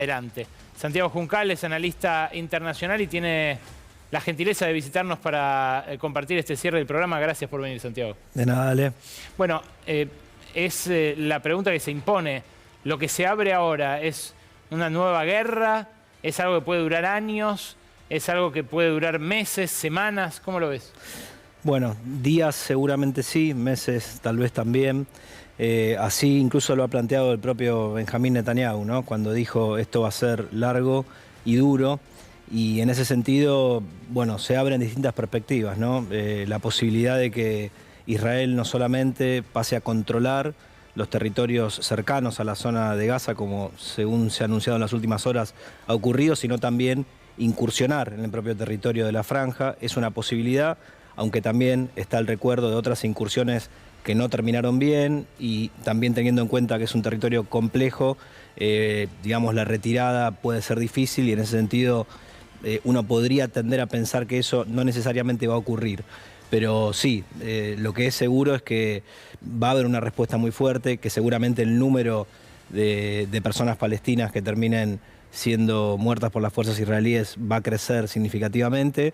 Adelante. Santiago Juncal es analista internacional y tiene la gentileza de visitarnos para compartir este cierre del programa. Gracias por venir, Santiago. De nada, dale. Bueno, es la pregunta que se impone. ¿Lo que se abre ahora es una nueva guerra? ¿Es algo que puede durar años? ¿Es algo que puede durar meses, semanas? ¿Cómo lo ves? Bueno, días seguramente sí, meses tal vez también. Así incluso lo ha planteado el propio Benjamín Netanyahu, ¿no? Cuando dijo esto va a ser largo y duro. Y en ese sentido, bueno, se abren distintas perspectivas, ¿no? La posibilidad de que Israel no solamente pase a controlar los territorios cercanos a la zona de Gaza, como según se ha anunciado en las últimas horas ha ocurrido, sino también incursionar en el propio territorio de la franja. Es una posibilidad, aunque también está el recuerdo de otras incursiones que no terminaron bien, y también teniendo en cuenta que es un territorio complejo, digamos, la retirada puede ser difícil, y en ese sentido uno podría tender a pensar que eso no necesariamente va a ocurrir. Pero sí, lo que es seguro es que va a haber una respuesta muy fuerte, que seguramente el número de personas palestinas que terminen siendo muertas por las fuerzas israelíes va a crecer significativamente.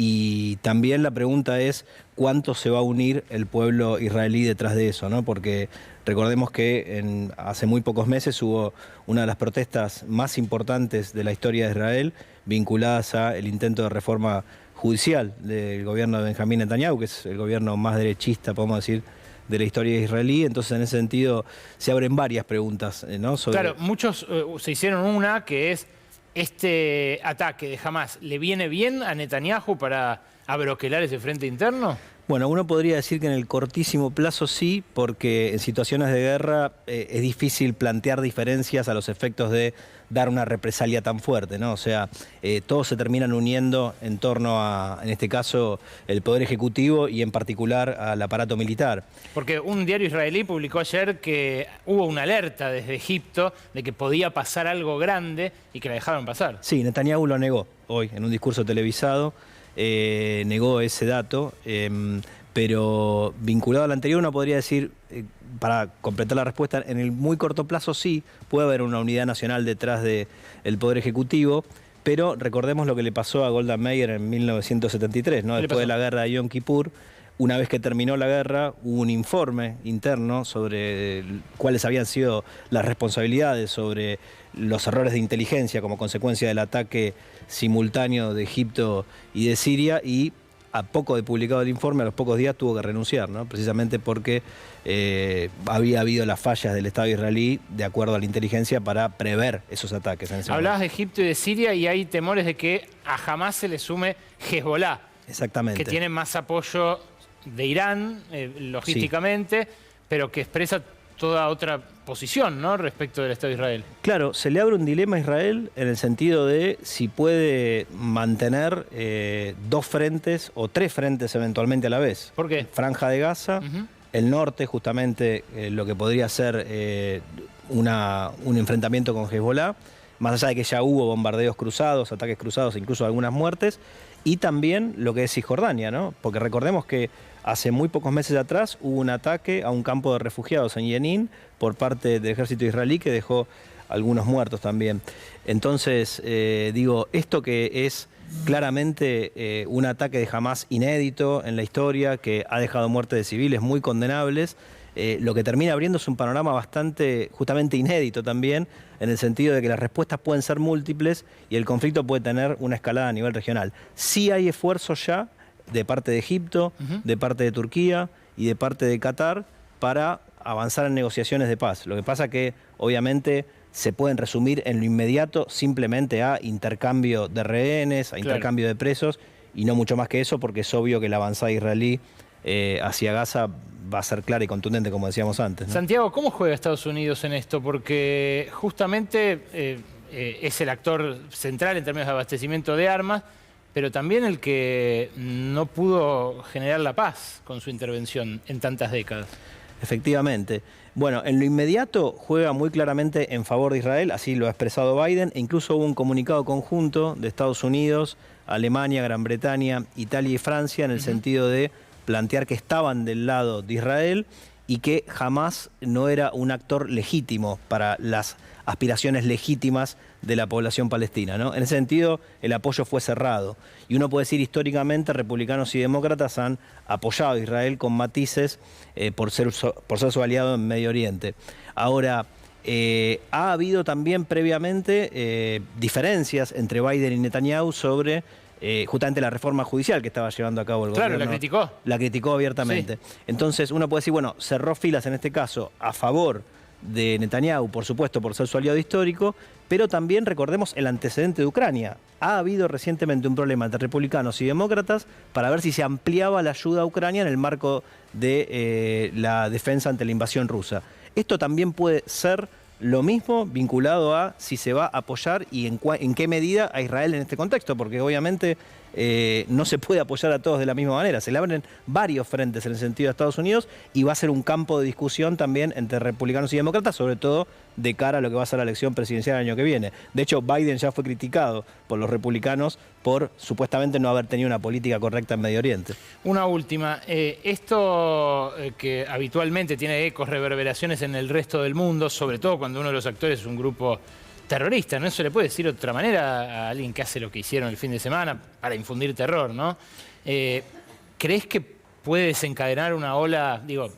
Y también la pregunta es cuánto se va a unir el pueblo israelí detrás de eso, ¿no? Porque recordemos que hace muy pocos meses hubo una de las protestas más importantes de la historia de Israel, vinculadas al intento de reforma judicial del gobierno de Benjamín Netanyahu, que es el gobierno más derechista, podemos decir, de la historia israelí. Entonces, en ese sentido, se abren varias preguntas, ¿no? Claro, muchos se hicieron una, que es: ¿este ataque de Hamás le viene bien a Netanyahu para abroquelar ese frente interno? Bueno, uno podría decir que en el cortísimo plazo sí, porque en situaciones de guerra es difícil plantear diferencias a los efectos de dar una represalia tan fuerte, ¿no? O sea, todos se terminan uniendo en torno a, en este caso, el Poder Ejecutivo y en particular al aparato militar. Porque un diario israelí publicó ayer que hubo una alerta desde Egipto de que podía pasar algo grande y que la dejaron pasar. Sí, Netanyahu lo negó hoy en un discurso televisado. Negó ese dato, pero vinculado al anterior uno podría decir, para completar la respuesta, en el muy corto plazo sí, puede haber una unidad nacional detrás del Poder Ejecutivo, pero recordemos lo que le pasó a Golda Meir en 1973, ¿no? Después de la guerra de Yom Kippur. Una vez que terminó la guerra, hubo un informe interno sobre cuáles habían sido las responsabilidades, sobre los errores de inteligencia como consecuencia del ataque simultáneo de Egipto y de Siria, y a poco de publicado el informe, a los pocos días tuvo que renunciar, ¿no? Precisamente porque había habido las fallas del Estado israelí de acuerdo a la inteligencia para prever esos ataques. Hablabas de Egipto y de Siria, y hay temores de que a Hamás se le sume Hezbollah. Exactamente. Que tiene más apoyo de Irán, logísticamente, sí, pero que expresa toda otra posición, ¿no?, respecto del Estado de Israel. Claro, se le abre un dilema a Israel en el sentido de si puede mantener dos frentes o tres frentes eventualmente a la vez. ¿Por qué? Franja de Gaza, el norte, justamente lo que podría ser un enfrentamiento con Hezbollah, más allá de que ya hubo bombardeos cruzados, ataques cruzados, incluso algunas muertes, y también lo que es Cisjordania, ¿no? Porque recordemos que hace muy pocos meses atrás hubo un ataque a un campo de refugiados en Jenin por parte del ejército israelí que dejó algunos muertos también. Entonces, digo, esto que es claramente un ataque de Hamás inédito en la historia, que ha dejado muertes de civiles muy condenables, lo que termina abriendo es un panorama bastante, justamente inédito también, en el sentido de que las respuestas pueden ser múltiples y el conflicto puede tener una escalada a nivel regional. Sí hay esfuerzos ya de parte de Egipto, de parte de Turquía y de parte de Qatar para avanzar en negociaciones de paz. Lo que pasa que, obviamente, se pueden resumir en lo inmediato simplemente a intercambio de rehenes, a intercambio de presos, y no mucho más que eso, porque es obvio que la avanzada israelí hacia Gaza va a ser clara y contundente, como decíamos antes, ¿no? Santiago, ¿cómo juega Estados Unidos en esto? Porque justamente es el actor central en términos de abastecimiento de armas, pero también el que no pudo generar la paz con su intervención en tantas décadas. Efectivamente. Bueno, en lo inmediato juega muy claramente en favor de Israel, así lo ha expresado Biden, e incluso hubo un comunicado conjunto de Estados Unidos, Alemania, Gran Bretaña, Italia y Francia, en el sentido de plantear que estaban del lado de Israel y que Hamás no era un actor legítimo para las aspiraciones legítimas de la población palestina, ¿no? En ese sentido, el apoyo fue cerrado. Y uno puede decir, históricamente, republicanos y demócratas han apoyado a Israel con matices por ser su aliado en Medio Oriente. Ahora, ha habido también previamente diferencias entre Biden y Netanyahu sobre justamente la reforma judicial que estaba llevando a cabo el gobierno. Claro, la criticó. La criticó abiertamente. Sí. Entonces uno puede decir, bueno, cerró filas en este caso a favor de Netanyahu, por supuesto, por ser su aliado histórico, pero también recordemos el antecedente de Ucrania. Ha habido recientemente un problema entre republicanos y demócratas para ver si se ampliaba la ayuda a Ucrania en el marco de la defensa ante la invasión rusa. Esto también puede ser lo mismo vinculado a si se va a apoyar y en qué medida a Israel en este contexto, porque obviamente no se puede apoyar a todos de la misma manera. Se le abren varios frentes en el sentido de Estados Unidos y va a ser un campo de discusión también entre republicanos y demócratas, sobre todo de cara a lo que va a ser la elección presidencial el año que viene. De hecho, Biden ya fue criticado por los republicanos por supuestamente no haber tenido una política correcta en Medio Oriente. Una última. Esto que habitualmente tiene ecos, reverberaciones en el resto del mundo, sobre todo cuando uno de los actores es un grupo terrorista, ¿no? Se le puede decir de otra manera a alguien que hace lo que hicieron el fin de semana para infundir terror, ¿no? ¿Crees que puede desencadenar una ola, digo,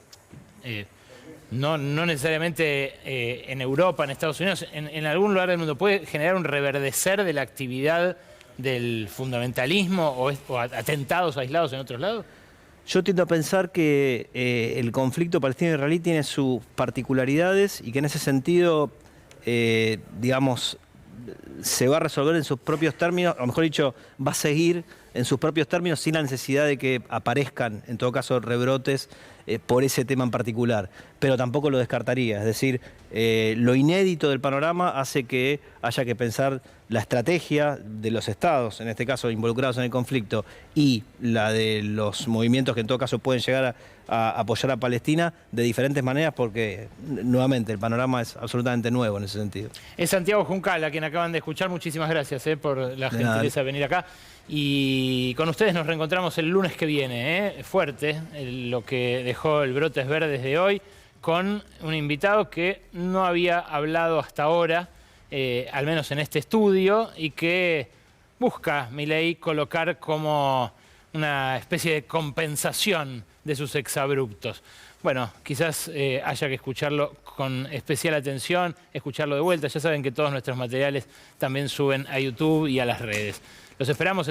no necesariamente en Europa, en Estados Unidos, en algún lugar del mundo, puede generar un reverdecer de la actividad del fundamentalismo o atentados aislados en otros lados? Yo tiendo a pensar que el conflicto palestino-israelí tiene sus particularidades y que en ese sentido, digamos, se va a resolver en sus propios términos, o mejor dicho, va a seguir en sus propios términos sin la necesidad de que aparezcan, en todo caso, rebrotes por ese tema en particular. Pero tampoco lo descartaría. Es decir, lo inédito del panorama hace que haya que pensar la estrategia de los estados, en este caso involucrados en el conflicto, y la de los movimientos que en todo caso pueden llegar a apoyar a Palestina de diferentes maneras, porque nuevamente el panorama es absolutamente nuevo en ese sentido. Es Santiago Juncal, a quien acaban de escuchar. Muchísimas gracias por la gentileza de venir acá. Y con ustedes nos reencontramos el lunes que viene. Fuerte lo que dejó el Brotes Verdes de hoy, con un invitado que no había hablado hasta ahora, al menos en este estudio, y que busca, Milei, colocar como una especie de compensación de sus exabruptos. Bueno, quizás haya que escucharlo con especial atención, escucharlo de vuelta. Ya saben que todos nuestros materiales también suben a YouTube y a las redes. Los esperamos en